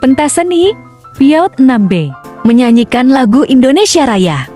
Pentas seni Piaut 6B menyanyikan lagu Indonesia Raya.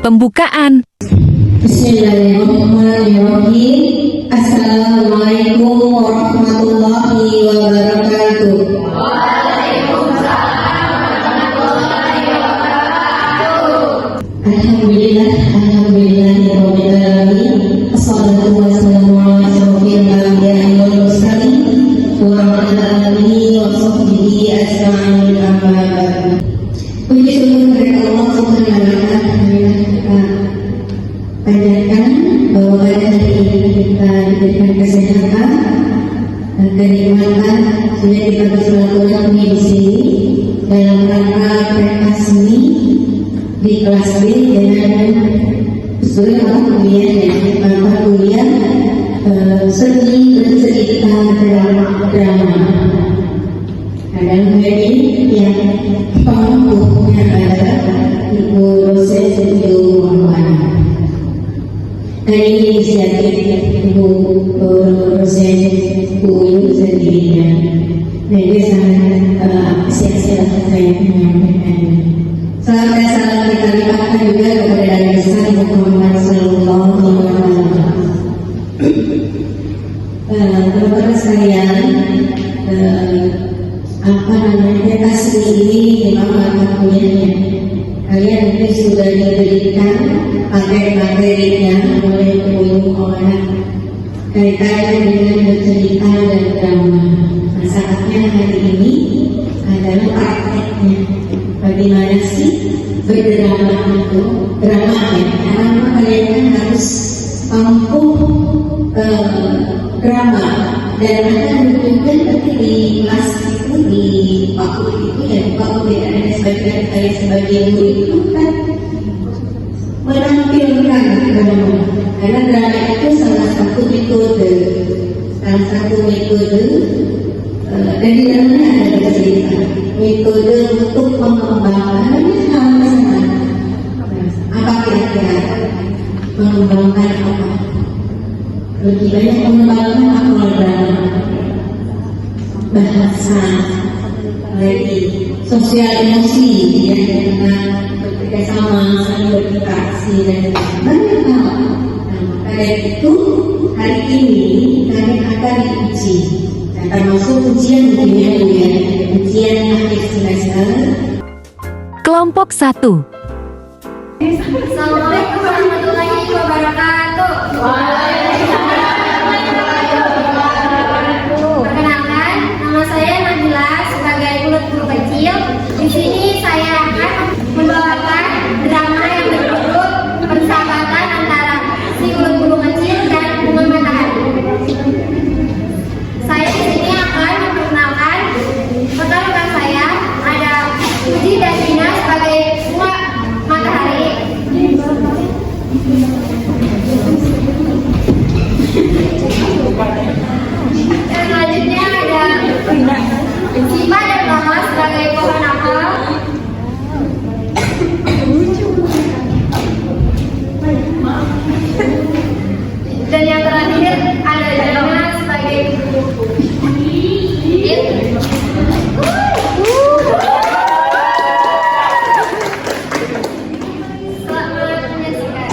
Pembukaan. Bismillahirrahmanirrahim. Assalamualaikum warahmatullahi wabarakatuh. Alhamdulillahirabbil alamin. Assalatu wassalamu ala asyrofil anbiya'i wal mursalin wa ala alihi wa sahbihi ajma'in, amma ba'du. Puji syukur kepada Allah Subhanahu wa taala, panjatkan bahwa pada hari ini kita diberikan kesehatan dan kenikmatan sehingga kita bersilaturahmi di sini dalam rangka pentas seni di kelas B dengan seluruh mata kuliah seni bercerita drama. Dan ini yang pengukuhnya adalah Ibu dosen Siti Muhammad. Hari ini inisiatif Ibu dosen Uyu sendirinya. Dan dia sangat siap-siap saya menyampaikan. Salam dan salam kita limpahkan juga kepada Nabi besar Muhammad Sallallahu Alaihi Wasallam. Teman-teman sekalian, pentas seni ini memang mata kuliahnya. Kalian mungkin sudah diberikan materi-materinya oleh Ibu Muhammad kaitannya dengan bercerita dan drama. Nah, saatnya hari ini adalah prakteknya. Bagaimana sih berdrama itu? Drama ya, karena kalian kan harus mampu drama dan akan menunjukkan nanti di kelas itu, di waktu itu ya, waktu ada sebagian saya sebagai guru itu kan menampilkan drama, karena drama itu salah satu metode dan di dalamnya ada cerita metode untuk mengembangkan hal-hal. Apa kira-kira mengembangkan apa? Lebih banyak mengembangkan akal drama, bahasa, lagi sosial emosi yang kita bekerja sama, saling berinteraksi dan banyak hal. Pada itu hari ini kami akan diuji, dan termasuk ujian ujian akhir semester. Kelompok 1. Assalamualaikum warahmatullahi wabarakatuh. Perkenalkan, nama saya Nabila sebagai mulut guru kecil. Di sini saya akan membawakan drama yang berjudul Persahabatan Dan selanjutnya ada sifat dan nama sebagai pohon apel. Dan yang terakhir ada jama sebagai kupu-kupu. Selamat menyaksikan.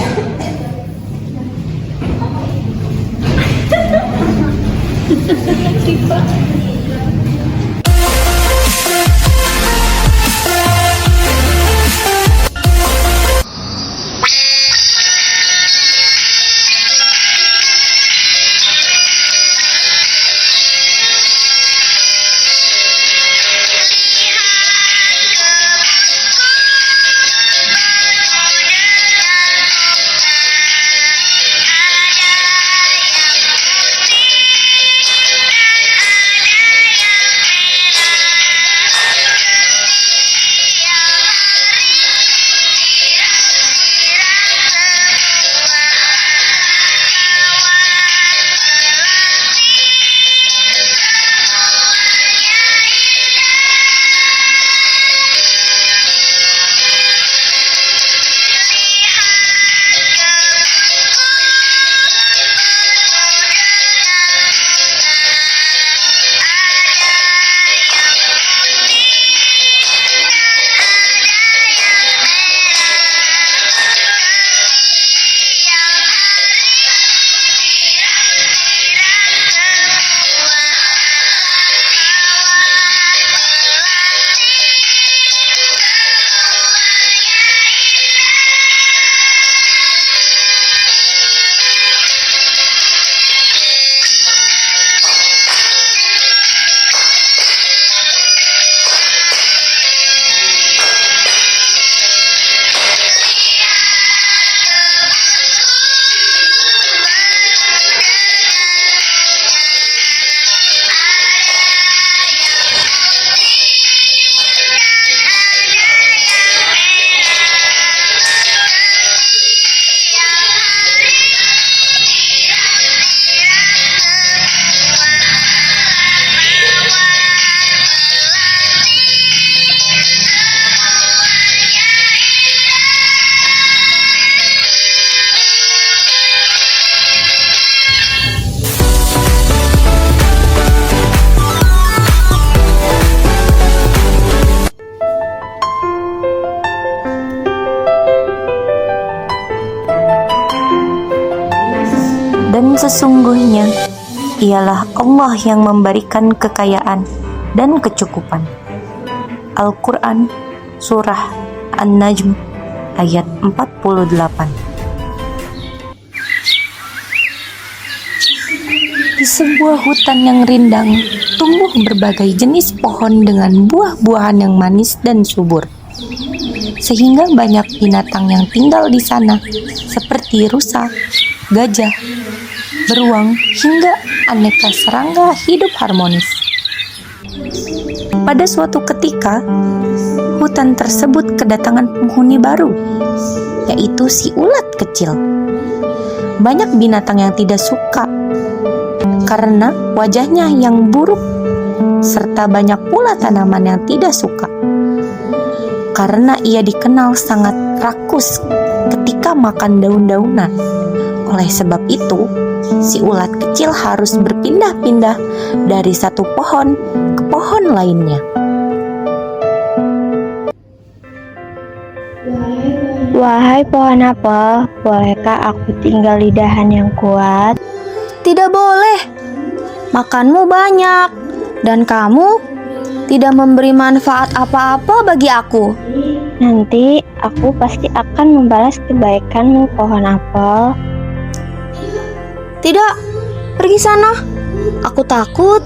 Dan sesungguhnya ialah Allah yang memberikan kekayaan dan kecukupan. Al-Quran Surah An-Najm ayat 48. Di sebuah hutan yang rindang tumbuh berbagai jenis pohon dengan buah-buahan yang manis dan subur, sehingga banyak binatang yang tinggal di sana seperti rusa, gajah, beruang, hingga aneka serangga hidup harmonis. Pada suatu ketika, hutan tersebut kedatangan penghuni baru, yaitu si ulat kecil. Banyak binatang yang tidak suka karena wajahnya yang buruk, serta banyak pula tanaman yang tidak suka karena ia dikenal sangat rakus ketika makan daun-daunan. Oleh sebab itu, si ulat kecil harus berpindah-pindah dari satu pohon ke pohon lainnya. Wahai pohon apel, bolehkah aku tinggal di dahan yang kuat? Tidak boleh. Makanmu banyak dan kamu tidak memberi manfaat apa-apa bagi aku. Nanti aku pasti akan membalas kebaikanmu, pohon apel. Tidak, pergi sana. Aku takut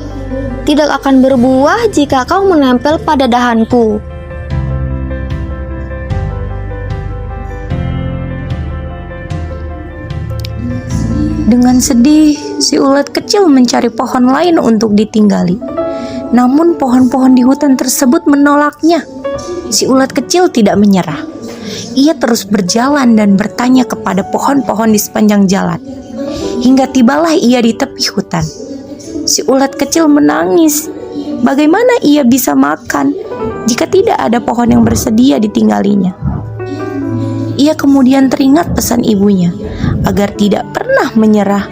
tidak akan berbuah jika kau menempel pada dahanku. Dengan sedih, si ulat kecil mencari pohon lain untuk ditinggali. Namun pohon-pohon di hutan tersebut menolaknya. Si ulat kecil tidak menyerah. Ia terus berjalan dan bertanya kepada pohon-pohon di sepanjang jalan. Hingga tibalah ia di tepi hutan. Si ulat kecil menangis. Bagaimana ia bisa makan jika tidak ada pohon yang bersedia ditinggalinya? Ia kemudian teringat pesan ibunya agar tidak pernah menyerah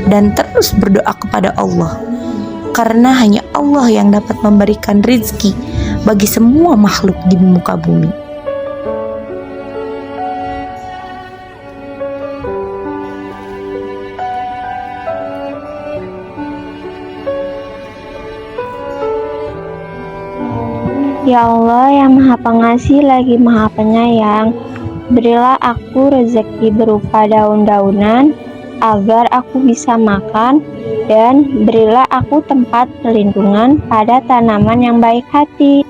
dan terus berdoa kepada Allah, karena hanya Allah yang dapat memberikan rizki bagi semua makhluk di muka bumi. Ya Allah yang Maha Pengasih lagi Maha Penyayang, berilah aku rezeki berupa daun-daunan agar aku bisa makan, dan berilah aku tempat perlindungan pada tanaman yang baik hati.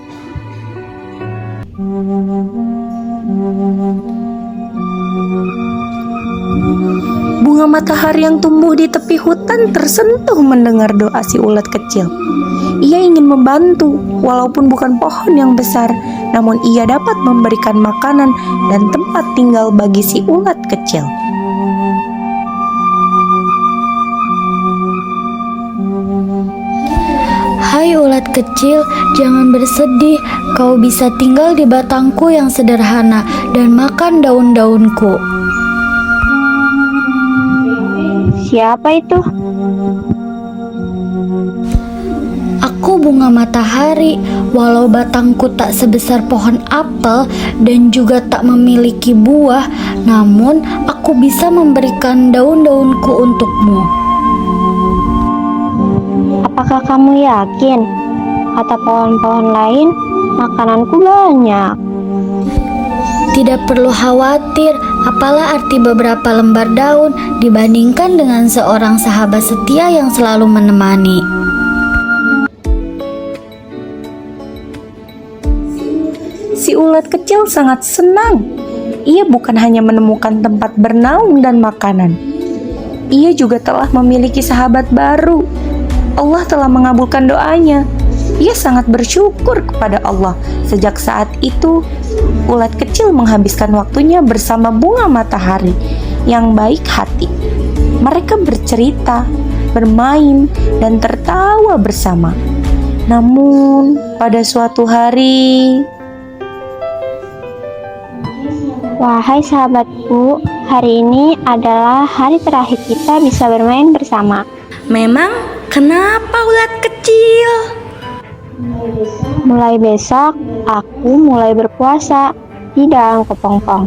Bunga matahari yang tumbuh di tepi hutan tersentuh mendengar doa si ulat kecil. Ia ingin membantu, walaupun bukan pohon yang besar, namun ia dapat memberikan makanan dan tempat tinggal bagi si ulat kecil. Hai ulat kecil, jangan bersedih. Kau bisa tinggal di batangku yang sederhana dan makan daun-daunku. Siapa itu? Aku bunga matahari, walau batangku tak sebesar pohon apel dan juga tak memiliki buah, namun aku bisa memberikan daun-daunku untukmu. Apakah kamu yakin? Kata pohon-pohon lain, makananku banyak. Tidak perlu khawatir, apalah arti beberapa lembar daun dibandingkan dengan seorang sahabat setia yang selalu menemani. Si ulat kecil sangat senang. Ia bukan hanya menemukan tempat bernaung dan makanan. Ia juga telah memiliki sahabat baru. Allah telah mengabulkan doanya. Ia sangat bersyukur kepada Allah. Sejak saat itu, ulat kecil menghabiskan waktunya bersama bunga matahari yang baik hati. Mereka bercerita, bermain, dan tertawa bersama. Namun, pada suatu hari, Wahai sahabatku, hari ini adalah hari terakhir kita bisa bermain bersama. Memang kenapa ulat kecil? Mulai besok, aku mulai berpuasa di dalam kepompong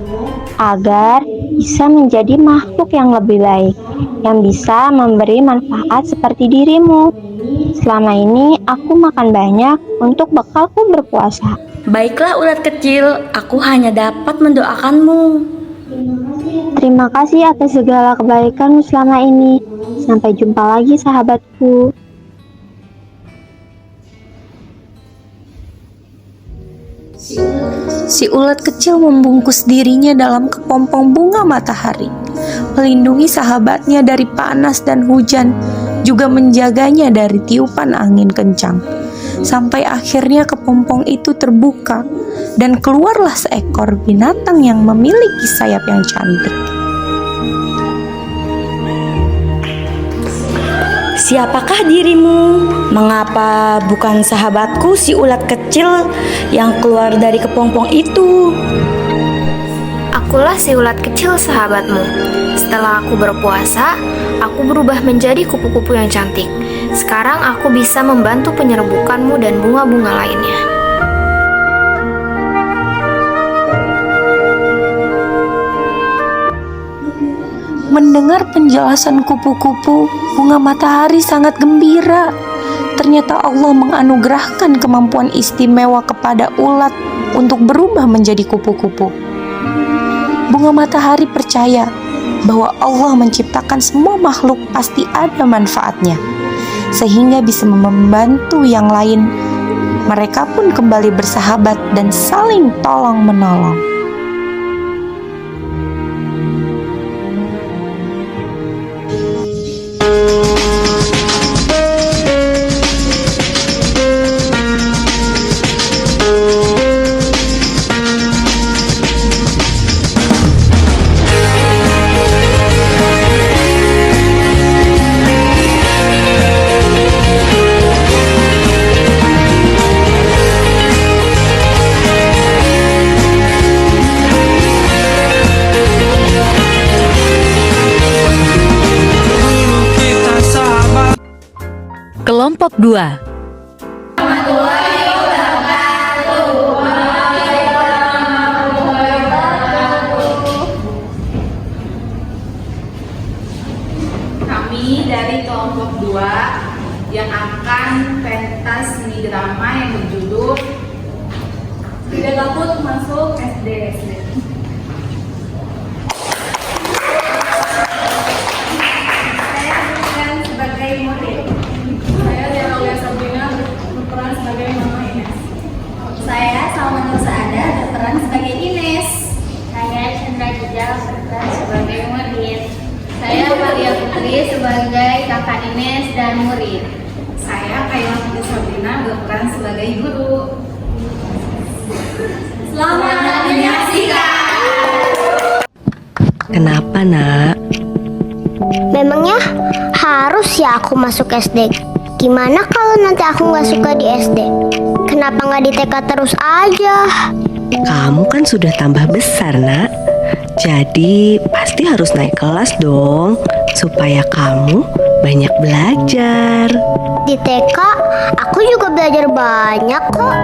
agar bisa menjadi makhluk yang lebih baik, yang bisa memberi manfaat seperti dirimu. Selama ini aku makan banyak untuk bekalku berpuasa. Baiklah ulat kecil, aku hanya dapat mendoakanmu. Terima kasih atas segala kebaikanmu selama ini. Sampai jumpa lagi sahabatku. si ulat kecil membungkus dirinya dalam kepompong bunga matahari, melindungi sahabatnya dari panas dan hujan, juga menjaganya dari tiupan angin kencang. Sampai akhirnya kepompong itu terbuka dan keluarlah seekor binatang yang memiliki sayap yang cantik. Siapakah dirimu? Mengapa bukan sahabatku si ulat kecil yang keluar dari kepompong itu? Akulah si ulat kecil sahabatmu. Setelah aku berpuasa, aku berubah menjadi kupu-kupu yang cantik. Sekarang aku bisa membantu penyerbukanmu dan bunga-bunga lainnya. Mendengar penjelasan kupu-kupu, bunga matahari sangat gembira. Ternyata Allah menganugerahkan kemampuan istimewa kepada ulat untuk berubah menjadi kupu-kupu. Bunga matahari percaya bahwa Allah menciptakan semua makhluk pasti ada manfaatnya, sehingga bisa membantu yang lain. Mereka pun kembali bersahabat dan saling tolong-menolong. kelompok 2. Kami dari kelompok 2 yang akan pentas seni drama yang berjudul Tidak Takut Masuk SD. Saya bukan sebagai murid. Saya Derolia Sabrina berperan sebagai Mama Ines. Saya Salma Nur Saada berperan sebagai Ines. Saya Chandra Jejal berperan sebagai murid. Saya Maria Putri sebagai kakak Ines dan murid. Saya Kayla Putri Sabrina berperan sebagai guru. Selamat menyaksikan. Kenapa, Nak? Memangnya harus ya aku masuk SD? Gimana kalau nanti aku nggak suka di SD? Kenapa nggak di TK terus aja? Kamu kan sudah tambah besar, Nak. Jadi pasti harus naik kelas dong, supaya kamu banyak belajar. Di TK aku juga belajar banyak kok.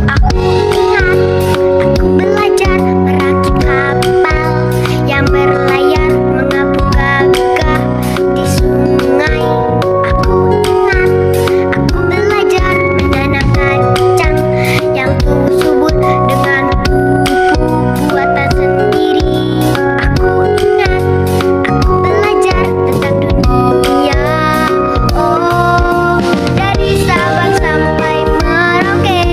Aku ingat, aku belajar merakit kapal yang berlayar mengapung gagah di sungai. Aku ingat, aku belajar menanam kacang yang tumbuh subur dengan pupuk buatan sendiri. Aku ingat, aku belajar tentang dunia. Oh, dari Sabang sampai Merauke,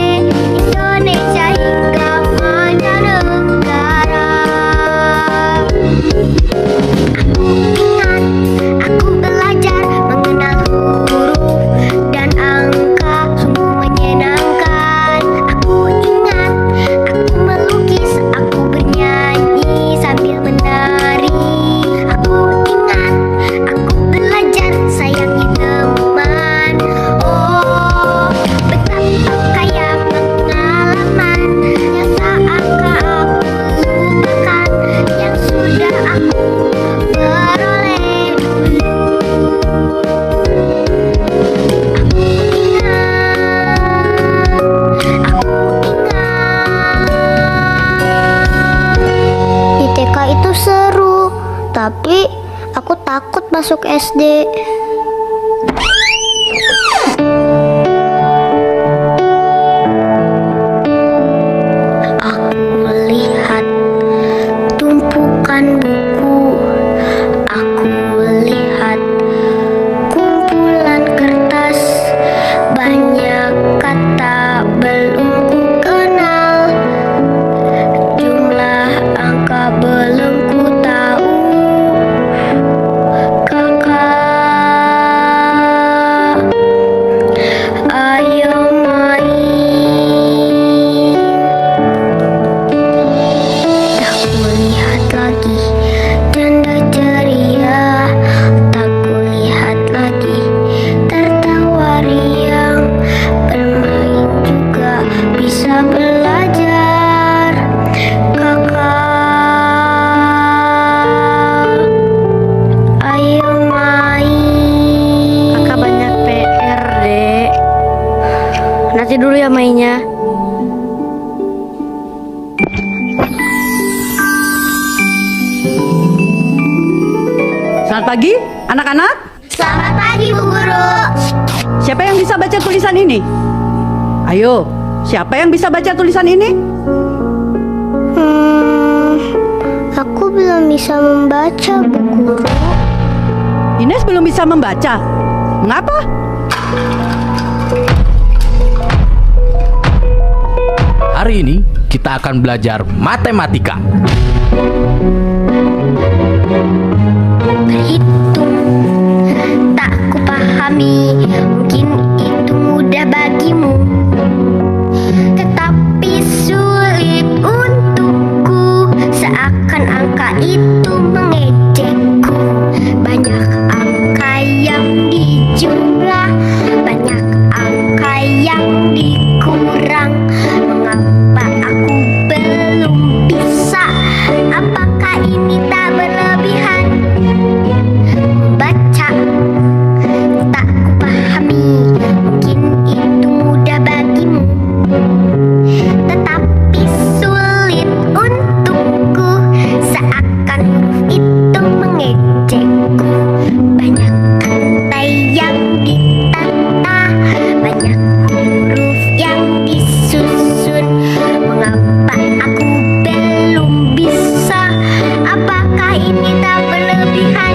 Indonesia hingga mancanegara. Aku ingat, aku belajar mengenal huruf dan angka, sungguh menyenangkan. Aku ingat, aku melukis, aku bernyanyi sambil menari. Aku ingat, aku belajar sayangi teman. Oh, betapa kaya pengalaman yang tak akan aku lupakan, yang sudah aku beroleh dulu. Aku ingat, aku ingat. Di TK itu seru, tapi aku takut masuk SD. Aku lihat tumpukan buku, aku lihat kumpulan kertas, banyak kata belum ku kenal, jumlah angka belum ku tahu. Kakak, ayo main. Tak kulihat lagi janda ceria, tak kulihat lagi tertawa riang, bermain juga bisa belajar. Kakak, ayo main. Kakak banyak PR, Dek. Nanti dulu ya mainnya. Selamat pagi, anak-anak. Selamat pagi, Bu Guru. Siapa yang bisa baca tulisan ini? Ayo, siapa yang bisa baca tulisan ini? Aku belum bisa membaca, Bu Guru. Ines belum bisa membaca. Mengapa? Hari ini kita akan belajar matematika. Berhitung tak kupahami, mungkin itu mudah bagimu, tetapi sulit untukku. Seakan angka itu mengejekku. Banyak angka yang dijumlah, banyak angka yang dikurang. Mengapa aku belum bisa? Apakah ini tak berlebihan? Membaca tak kupahami. tak berlebihan?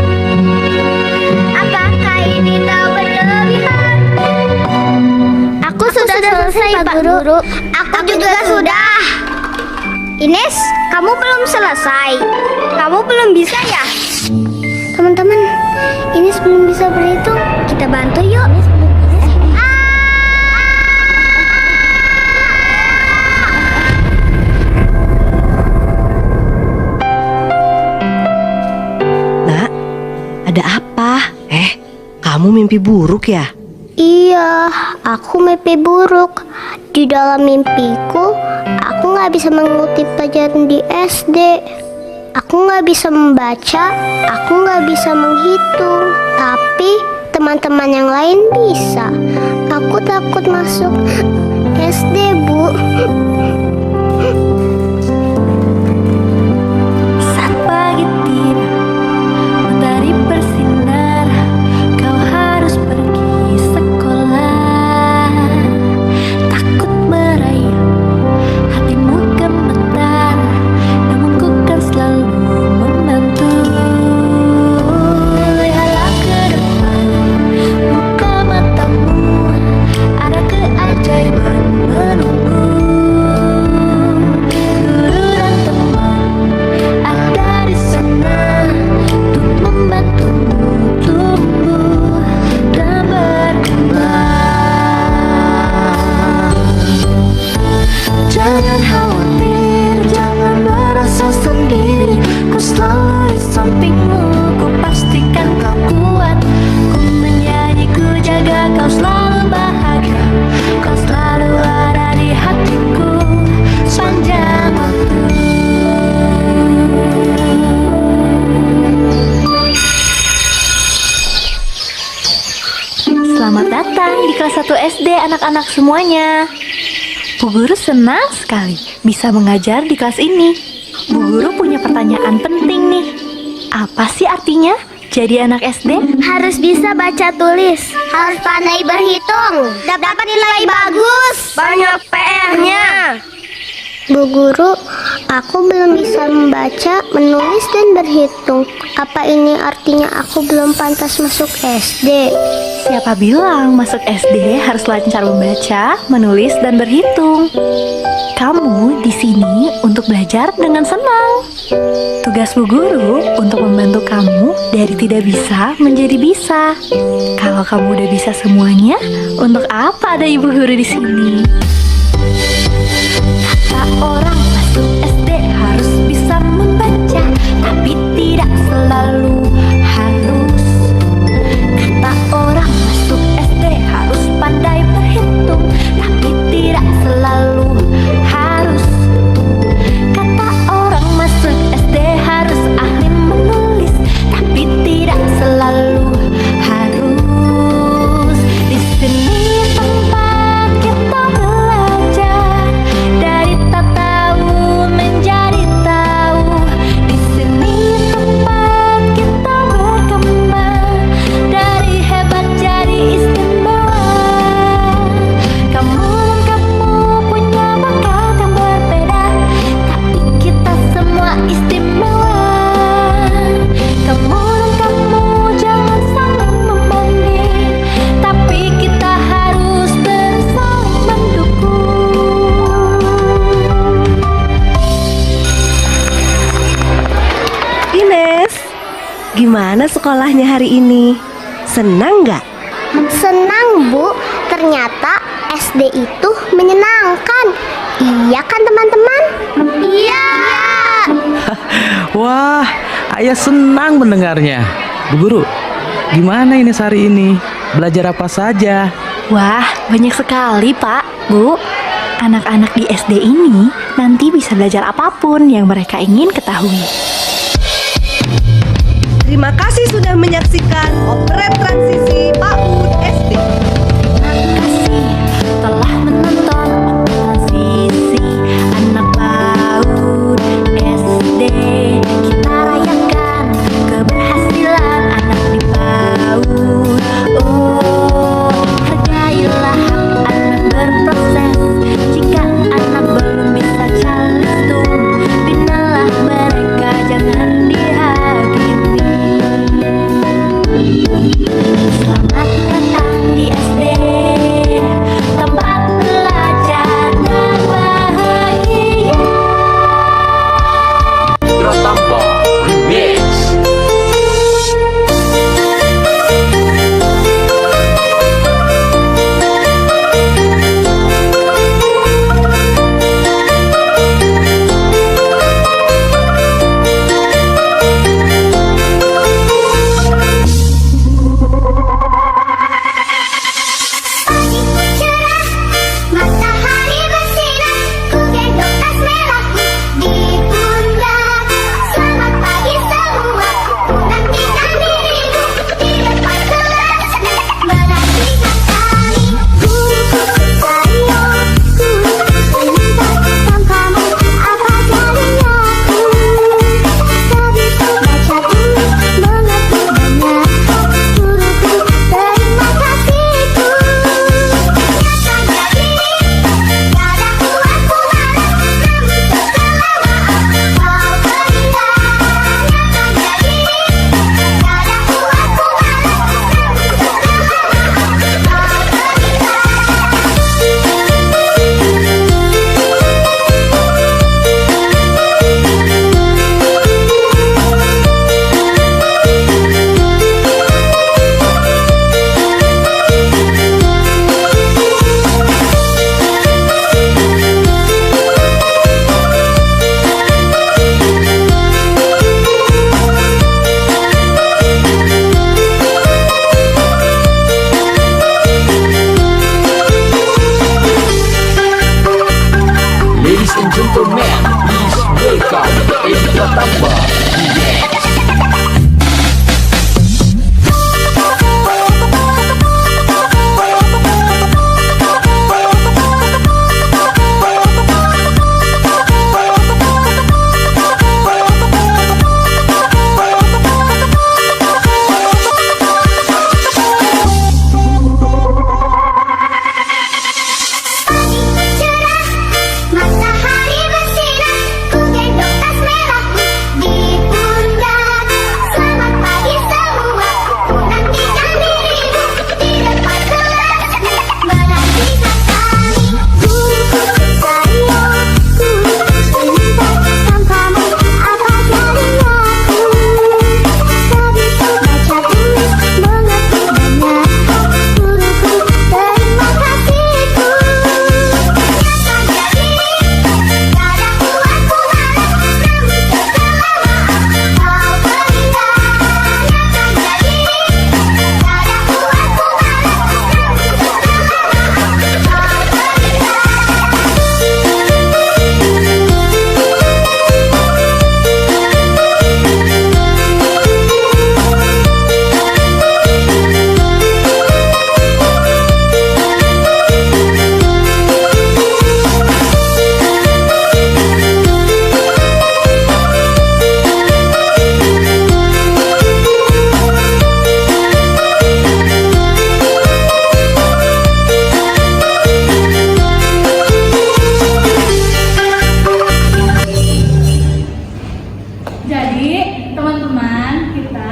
Apakah ini tak berlebihan? Aku sudah selesai, Pak Guru. Aku juga sudah. Ines, kamu belum selesai. Kamu belum bisa ya? Teman-teman, Ines belum bisa berhitung. Kita bantu yuk. Nak, ada apa? Kamu mimpi buruk ya? Iya, aku mimpi buruk. Di dalam mimpiku, aku nggak bisa mengikuti pelajaran di SD. Aku nggak bisa membaca, aku nggak bisa menghitung. Tapi teman-teman yang lain bisa. Aku takut masuk SD, Bu. Saat pagi tiba, matahari bersinar, kau harus pergi sekolah. Takut merayap, hatimu gemetar, namun ku kan selalu membantu. Lihatlah ke depan, buka matamu, ada keajaiban menunggu. Guru dan teman ada di sana untuk membantumu tumbuh dan berkembang. Jangan khawatir, jangan merasa sendiri. Ku selalu di sampingmu, ku pastikan kau kuat. Ku menyanyi, ku jaga kau selalu bahagia. Kau selalu ada di hatiku sepanjang waktu. Selamat datang di kelas 1 SD anak-anak semuanya. Bu Guru senang sekali bisa mengajar di kelas ini. Bu Guru punya pertanyaan penting nih. Apa sih artinya jadi anak SD? Harus bisa baca tulis, harus pandai berhitung, dapat nilai bagus, banyak PR-nya. Bu Guru, aku belum bisa membaca, menulis, dan berhitung. Apa ini artinya aku belum pantas masuk SD? Siapa bilang masuk SD harus lancar membaca, menulis, dan berhitung? Kamu di sini untuk belajar dengan senang. Tugas Bu Guru untuk membantu kamu dari tidak bisa menjadi bisa. Kalau kamu udah bisa semuanya, untuk apa ada Ibu Guru di sini? Kata orang masuk SD harus bisa membaca, tapi tidak selalu harus. Kata orang masuk SD harus pandai berhitung, tapi tidak selalu harus. Kata orang masuk SD harus ahli menulis, tapi tidak selalu harus. Di sini tempat kita belajar, dari tak tahu menjadi tahu. Di sini tempat kita berkembang, dari hebat jadi istimewa. Kamu punya bakat yang berbeda, tapi kita semua istimewa. Kamu jangan saling membanding, tapi kita harus bersaling mendukung. Ines, gimana sekolahnya hari ini? Senang nggak? Senang, Bu. Ternyata SD itu menyenangkan. Iya kan, teman-teman? Iya. Wah, ayah senang mendengarnya. Bu Guru, gimana ini hari ini? Belajar apa saja? Wah, banyak sekali Pak, Bu. Anak-anak di SD ini nanti bisa belajar apapun yang mereka ingin ketahui. Terima kasih sudah menyaksikan Operet Transisi PAUD SD. Terima kasih telah menonton transisi anak PAUD SD. Kita rayakan keberhasilan anak di PAUD. Oh, hargailah hak anak berproses. Jika anak belum bisa calistung, binalah mereka, jangan dihakimi.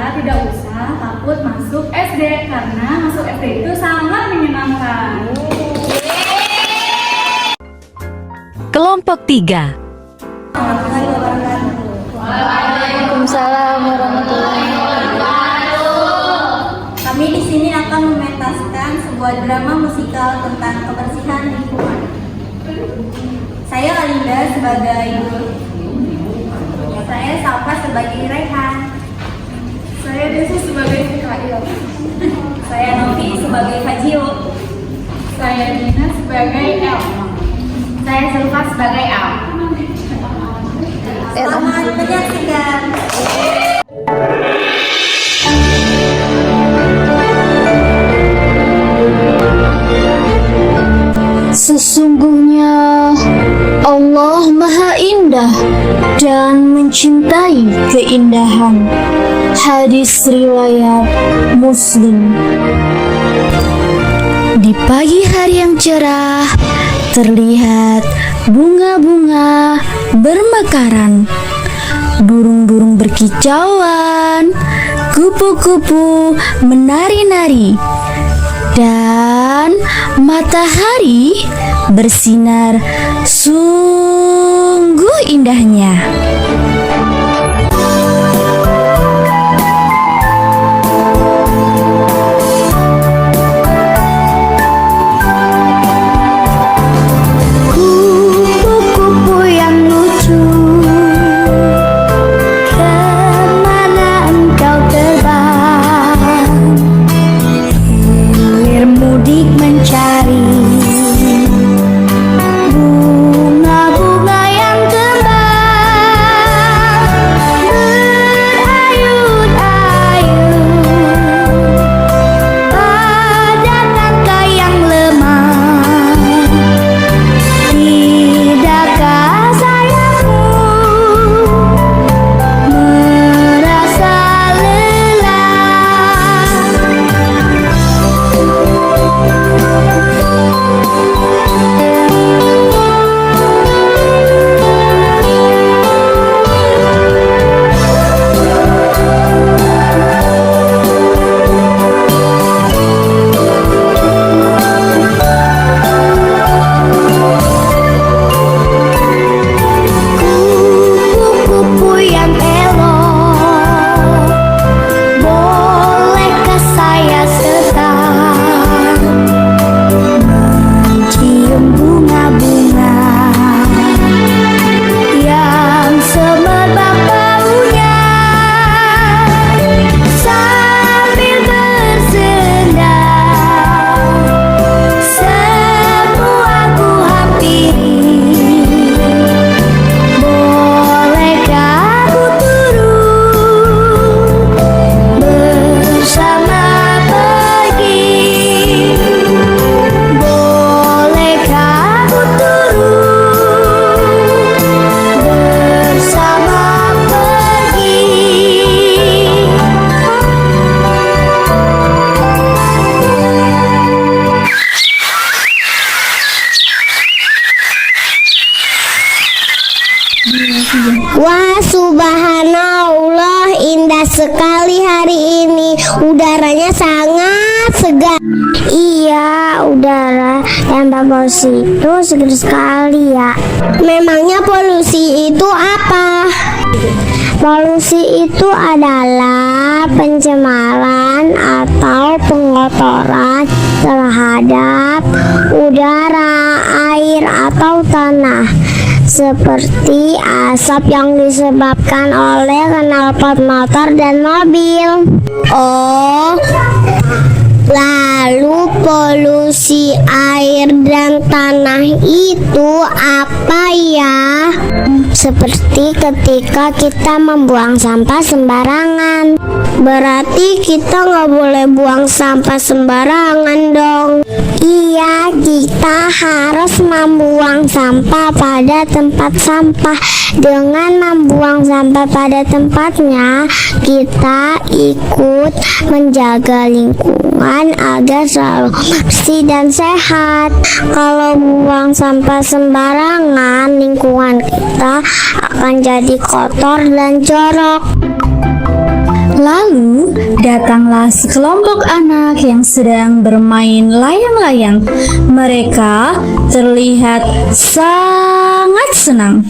kita tidak usah takut masuk SD karena masuk SD itu sangat menyenangkan. Kelompok 3. Waalaikumsalam warahmatullahi wabarakatuh. Kami di sini akan mementaskan sebuah drama musikal tentang kebersihan lingkungan. Saya Alinda sebagai guru. Saya Salva sebagai Rehan. Saya Desi sebagai Mikail. Saya Novi sebagai Fajio. Saya Dina sebagai El. Saya Zulfa sebagai Al. Selamat menyaksikan. Sesungguhnya Allah Maha Indah dan mencintai keindahan. Hadis riwayat Muslim. Di pagi hari yang cerah, terlihat bunga-bunga bermekaran, burung-burung berkicauan, kupu-kupu menari-nari, dan matahari bersinar sungguh indahnya. Kupu-kupu yang lucu, kemana engkau terbang? Hilir mudik mencari bunga-bunga yang kembang, berayun-ayun pada tangkai yang lemah. Tidakkah sayangmu merasa kupu-kupu yang elok, bolehkah saya sekarang mencium bunga-bunga yang semerbak baunya, sambil bersendam semua ku hampiri. Bolehkah ku turun bersama pergi? Bolehkah ku turun bersama pergi? Wah, subhanallah, indah sekali hari ini. Udaranya sangat segar. Iya, udara tanpa polusi itu segar sekali ya. Memangnya polusi itu apa? Polusi itu adalah pencemaran atau pengotoran terhadap udara, air, atau tanah, seperti asap yang disebabkan oleh knalpot motor dan mobil. Oh, lalu polusi air dan tanah itu apa ya? Seperti ketika kita membuang sampah sembarangan. Berarti kita nggak boleh buang sampah sembarangan dong. Iya, kita harus membuang sampah pada tempat sampah. Dengan membuang sampah pada tempatnya, kita ikut menjaga lingkungan agar selalu bersih dan sehat. Kalau buang sampah sembarangan, lingkungan kita akan jadi kotor dan jorok. Lalu, datanglah sekelompok anak yang sedang bermain layang-layang. Mereka terlihat sangat senang.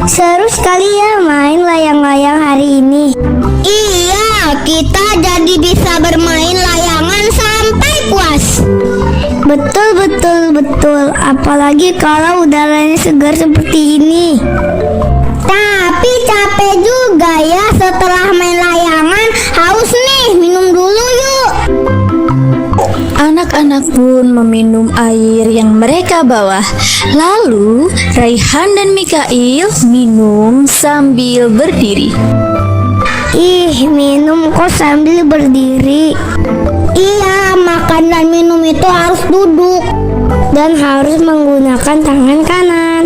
Seru sekali ya main layang-layang hari ini. Iya, kita jadi bisa bermain layangan sampai puas. Betul. Apalagi kalau udaranya segar seperti ini. Tapi capek juga ya setelah main layangan. Haus nih, minum dulu yuk. Anak-anak pun meminum air yang mereka bawa. Lalu Raihan dan Mikail minum sambil berdiri. Ih, minum kok sambil berdiri? Iya, makan dan minum itu harus duduk. Dan harus menggunakan tangan kanan.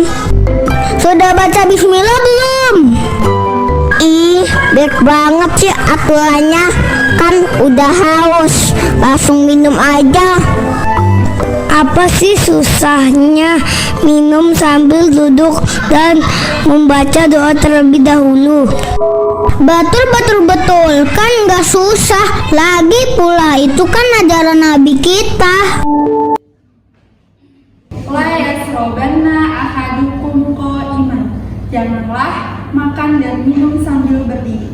Sudah baca bismillah belum? Ih, baik banget sih aturannya. Kan udah haus, langsung minum aja. Apa sih susahnya minum sambil duduk dan membaca doa terlebih dahulu? Betul, kan nggak susah. Lagi pula itu kan ajaran Nabi kita. La yasrobanna ahadukum qa'iman. Janganlah makan dan minum sambil berdiri.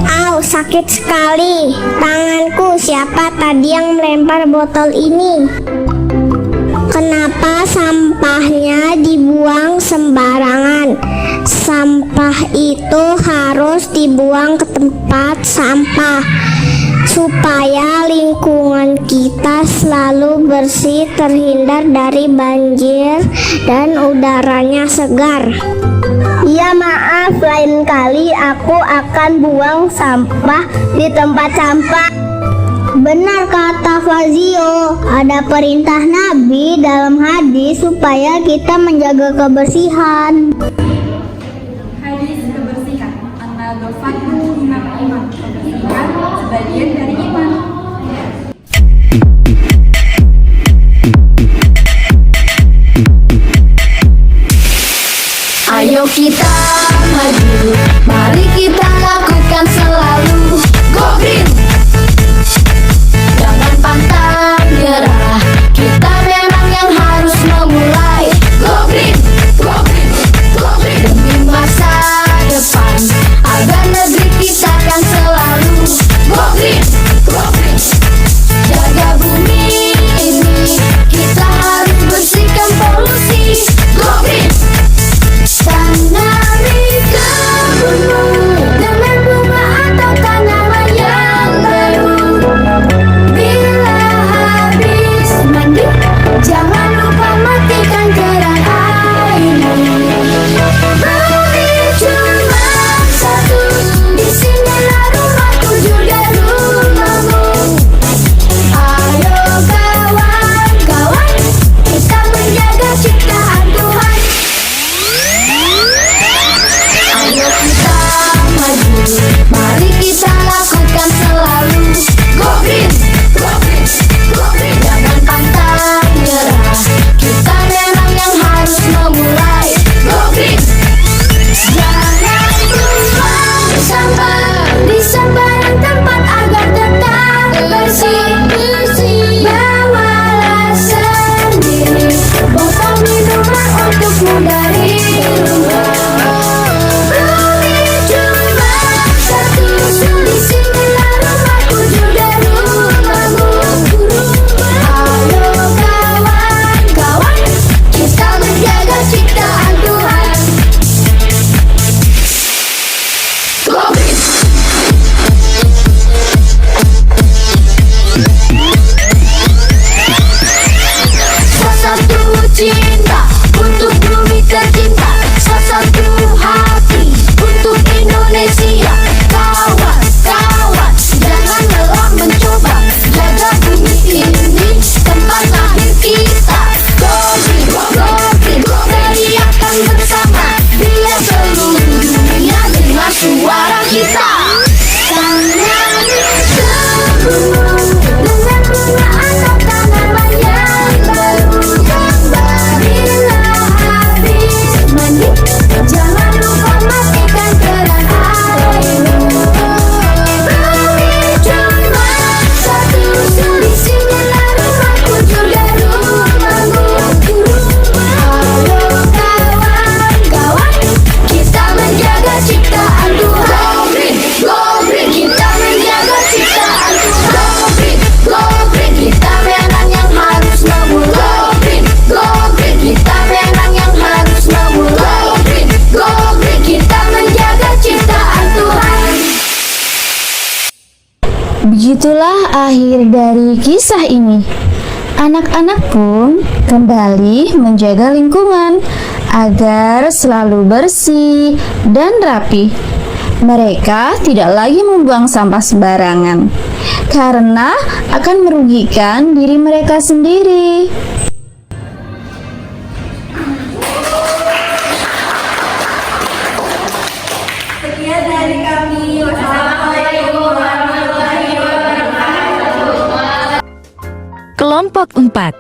Au, sakit sekali tanganku. Siapa tadi yang melempar botol ini? Kenapa sampahnya dibuang sembarangan? Sampah itu harus dibuang ke tempat sampah supaya lingkungan kita selalu bersih, terhindar dari banjir dan udaranya segar. Ya maaf, lain kali aku akan buang sampah di tempat sampah. Benar kata Fazio, ada perintah Nabi dalam hadis supaya kita menjaga kebersihan. Hadis kebersihan. An-nadhafatu minal iman. Kebersihan sebagian dari iman. Ayo kita maju, mari kita lakukan selalu. Go Green! Jangan pantang nyerah, kita memang yang harus memulai. Go Green! Go Green! Go Green! Demi masa depan, agar negeri kita kan selalu. Go Green! Go Green! Jaga bumi ini, kita harus bersihkan polusi. Go Green! Tanami kebunmu dengan bunga atau tanaman yang Itulah akhir dari kisah ini. Anak-anak pun kembali menjaga lingkungan agar selalu bersih dan rapi. Mereka tidak lagi membuang sampah sembarangan karena akan merugikan diri mereka sendiri. Sekian dari kami. Wassalamualaikum warahmatullahi wabarakatuh. Kelompok 4.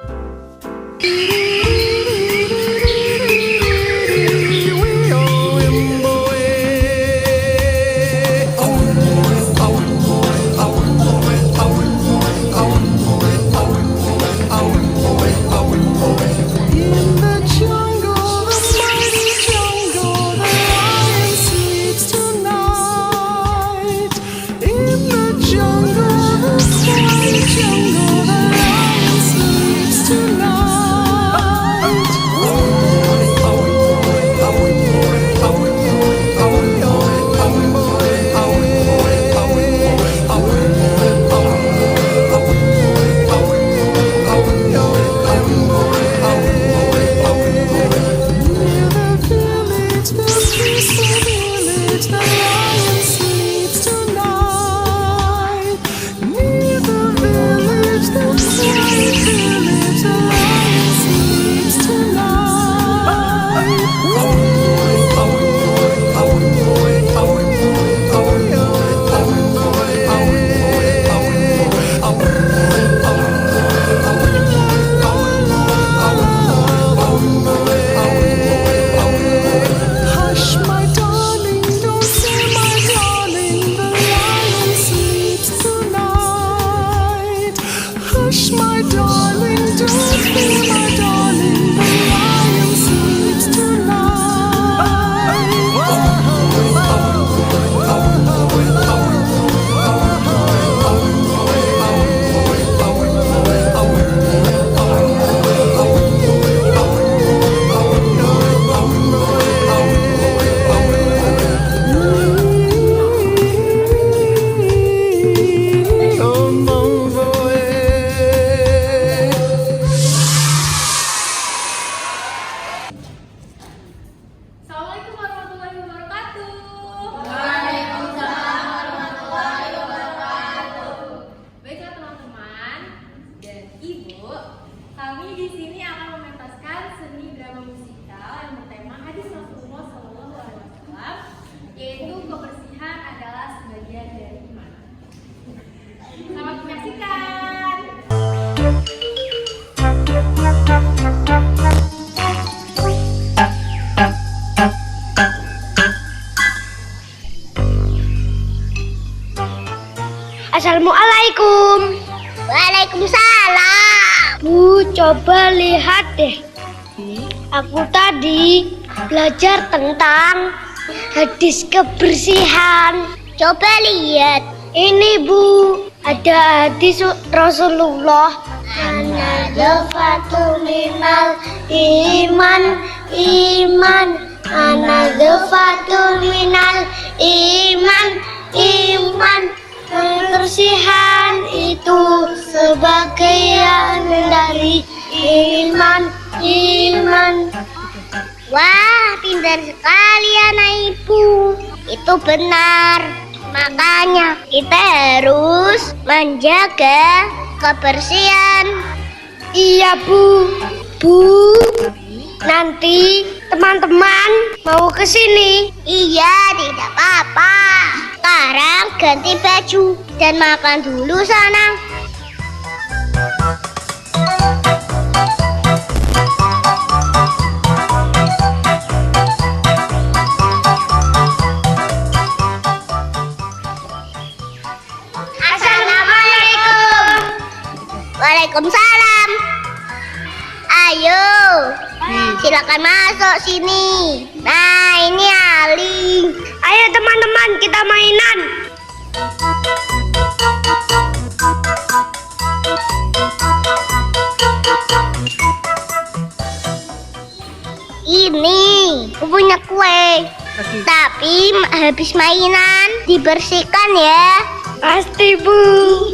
Assalamualaikum warahmatullahi wabarakatuh. Waalaikumsalam warahmatullahi wabarakatuh. Baiklah teman-teman dan ibu, kami di sini akan mementaskan seni drama musikal yang bertema hadis Rasulullah SAW, yaitu kebersihan adalah sebagian dari iman. Selamat menyaksikan. Assalamualaikum. Waalaikumsalam. Bu, coba lihat deh. Aku tadi belajar tentang hadis kebersihan. Coba lihat. Ini Bu, ada hadis Rasulullah. An-nadzafatu minal iman. An-nadzafatu minal iman. Kebersihan itu sebagian dari iman. Wah, pintar sekali anak ibu. Itu benar. Makanya kita harus menjaga kebersihan. Iya Bu. Nanti teman-teman mau ke sini. Iya, tidak apa-apa. Sekarang ganti baju dan makan dulu sana. Assalamualaikum. Waalaikumsalam. Ayo, silakan masuk sini. Nah, ini Ali. Ayo teman-teman, kita mainan. Ini aku punya kue. Tapi habis mainan dibersihkan ya. Pasti Bu.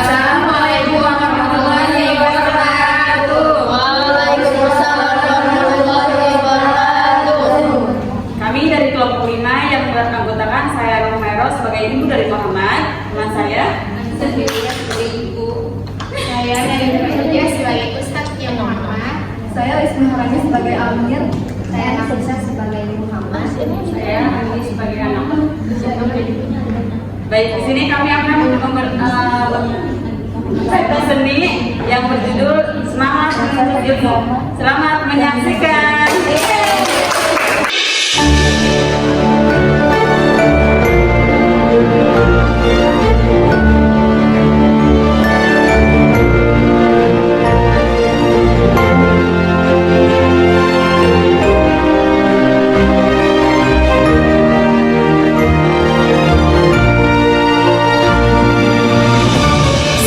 Saya Ismi Harani sebagai Amir. Saya Nafisa sebagai Muhammad. Saya Andi sebagai anak. Baik, di sini kami akan pentas seni yang berjudul Semangat Menuntut Ilmu. Selamat menyaksikan.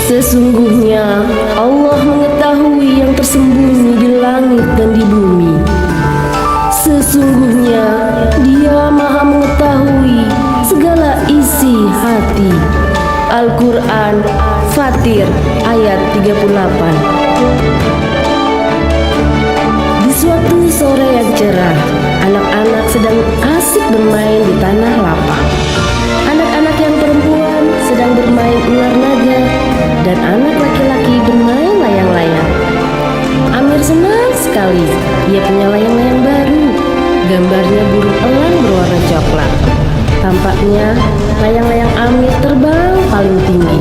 Sesungguhnya Allah mengetahui yang tersembunyi di langit dan di bumi. Sesungguhnya Dia Maha mengetahui segala isi hati. Al-Quran Fatir ayat 38. Di suatu sore yang cerah, anak-anak sedang asik bermain di tanah lapang. Anak-anak yang perempuan sedang bermain ular naga dan anak laki-laki bermain layang-layang. Amir senang sekali, ia punya layang-layang baru. Gambarnya burung elang berwarna coklat. Tampaknya layang-layang Amir terbang paling tinggi.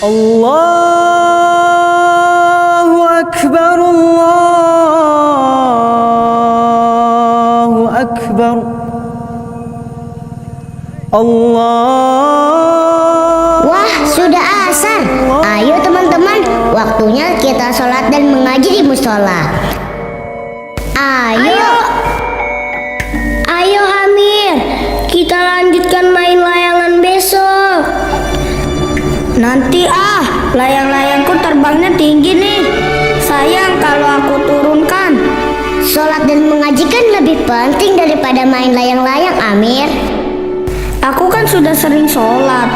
Allahu Akbar, Allahu Akbar, Allah. Wah, sudah asar. Ayo teman-teman, waktunya kita sholat dan mengaji di musola. Ayo. Ayo Amir, kita lanjutkan main layangan besok. Nanti layang-layangku terbangnya tinggi nih. Sayang kalau aku turunkan. Sholat dan mengaji kan lebih penting daripada main layang-layang, Amir. Aku kan sudah sering sholat.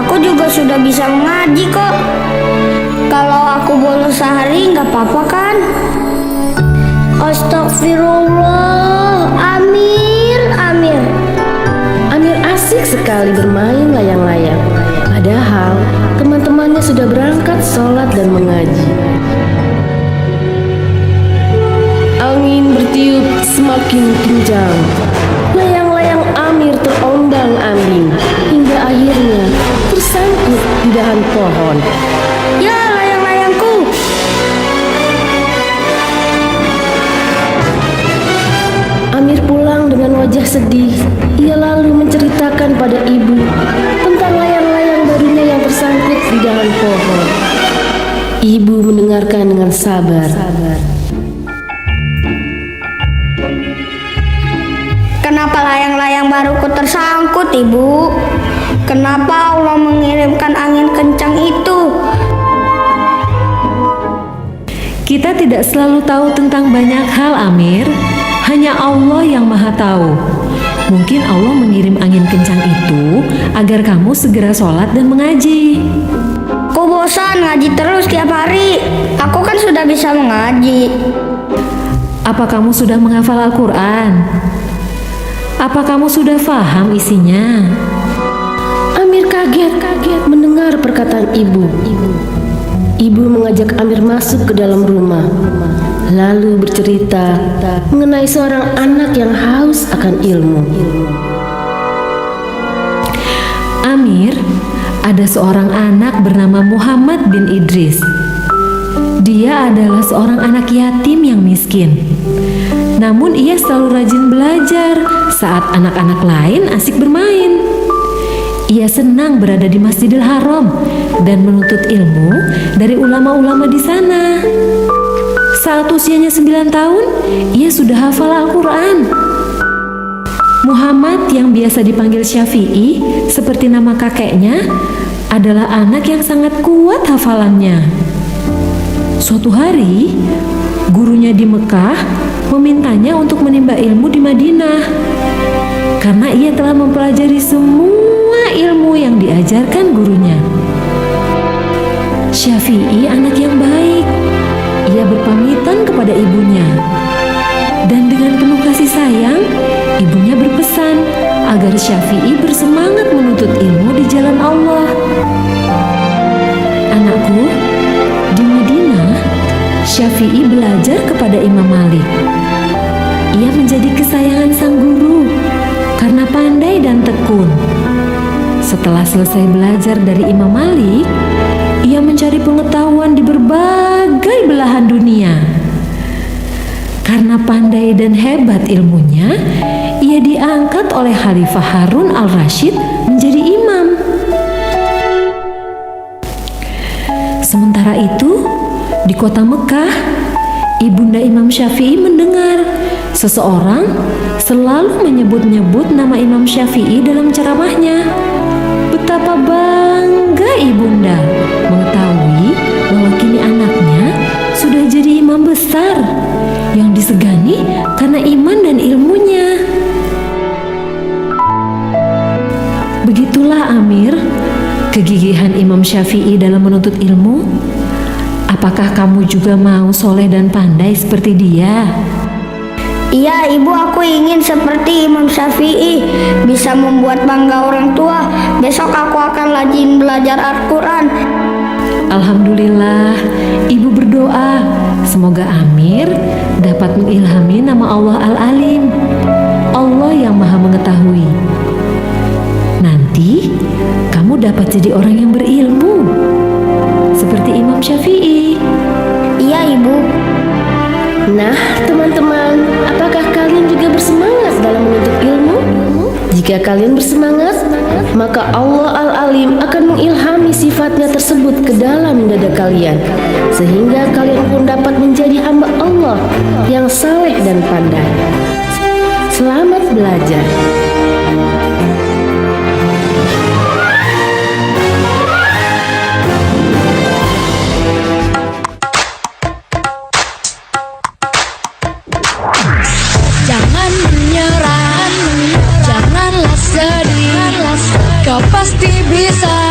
Aku juga sudah bisa mengaji kok. Kalau aku bolos sehari nggak apa-apa kan? Astagfirullah, Amir. Amir asik sekali bermain layang-layang. Padahal teman-temannya sudah berangkat sholat dan mengaji. Angin bertiup semakin kencang. Layang-layang Amir terombang-ambing hingga akhirnya tersangkut di dahan pohon. Ya, layang-layangku. Amir pulang dengan wajah sedih. Ia lalu menceritakan pada ibu tentang layang-layang barunya yang tersangkut di dahan pohon. Ibu mendengarkan dengan sabar. Kenapa layang-layang baruku tersangkut, Ibu? Kenapa Allah mengirimkan angin kencang itu? Kita tidak selalu tahu tentang banyak hal, Amir. Hanya Allah yang Maha Tahu. Mungkin Allah mengirim angin kencang itu agar kamu segera sholat dan mengaji. Aku bosan ngaji terus tiap hari. Aku kan sudah bisa mengaji. Apa kamu sudah menghafal Al-Quran? Apa kamu sudah paham isinya? Amir kaget mendengar perkataan ibu. Ibu mengajak Amir masuk ke dalam rumah, lalu bercerita mengenai seorang anak yang haus akan ilmu. Amir, ada seorang anak bernama Muhammad bin Idris. Dia adalah seorang anak yatim yang miskin. Namun ia selalu rajin belajar saat anak-anak lain asik bermain. Ia senang berada di Masjidil Haram dan menuntut ilmu dari ulama-ulama di sana. Saat usianya 9 tahun, ia sudah hafal Al-Quran. Muhammad yang biasa dipanggil Syafi'i seperti nama kakeknya adalah anak yang sangat kuat hafalannya. Suatu hari, gurunya di Mekah memintanya untuk menimba ilmu di Madinah karena ia telah mempelajari semua ilmu yang diajarkan gurunya. Syafi'i anak yang baik. Ia berpamitan kepada ibunya. Dan dengan penuh kasih sayang, ibunya berpesan agar Syafi'i bersemangat menuntut ilmu di jalan Allah. Anakku, di Madinah, Syafi'i belajar kepada Imam Malik. Ia menjadi kesayangan sang guru karena pandai dan tekun. Setelah selesai belajar dari Imam Malik, ia mencari pengetahuan di berbagai belahan dunia. Karena pandai dan hebat ilmunya, ia diangkat oleh Khalifah Harun al-Rasyid menjadi imam. Sementara itu, di kota Mekah, ibunda Imam Syafi'i mendengar seseorang selalu menyebut-nyebut nama Imam Syafi'i dalam ceramahnya. Betapa bangga ibunda mengetahui bahwa kini anaknya sudah jadi imam besar yang disegani karena iman dan ilmunya. Begitulah Amir, kegigihan Imam Syafi'i dalam menuntut ilmu. Apakah kamu juga mau soleh dan pandai seperti dia? Iya ibu, aku ingin seperti Imam Syafi'i, bisa membuat bangga orang tua. Besok aku akan rajin belajar Al-Quran. Alhamdulillah, ibu berdoa semoga Amir dapat mengilhami nama Allah Al-Alim, Allah yang maha mengetahui. Nanti kamu dapat jadi orang yang berilmu seperti Imam Syafi'i. Iya ibu. Nah, teman-teman, apakah kalian juga bersemangat dalam menuntut ilmu? Jika kalian bersemangat, maka Allah Al-Alim akan mengilhami sifatnya tersebut ke dalam dada kalian, sehingga kalian pun dapat menjadi hamba Allah yang saleh dan pandai. Selamat belajar. Jangan menyerah, janganlah sedih, kau pasti bisa.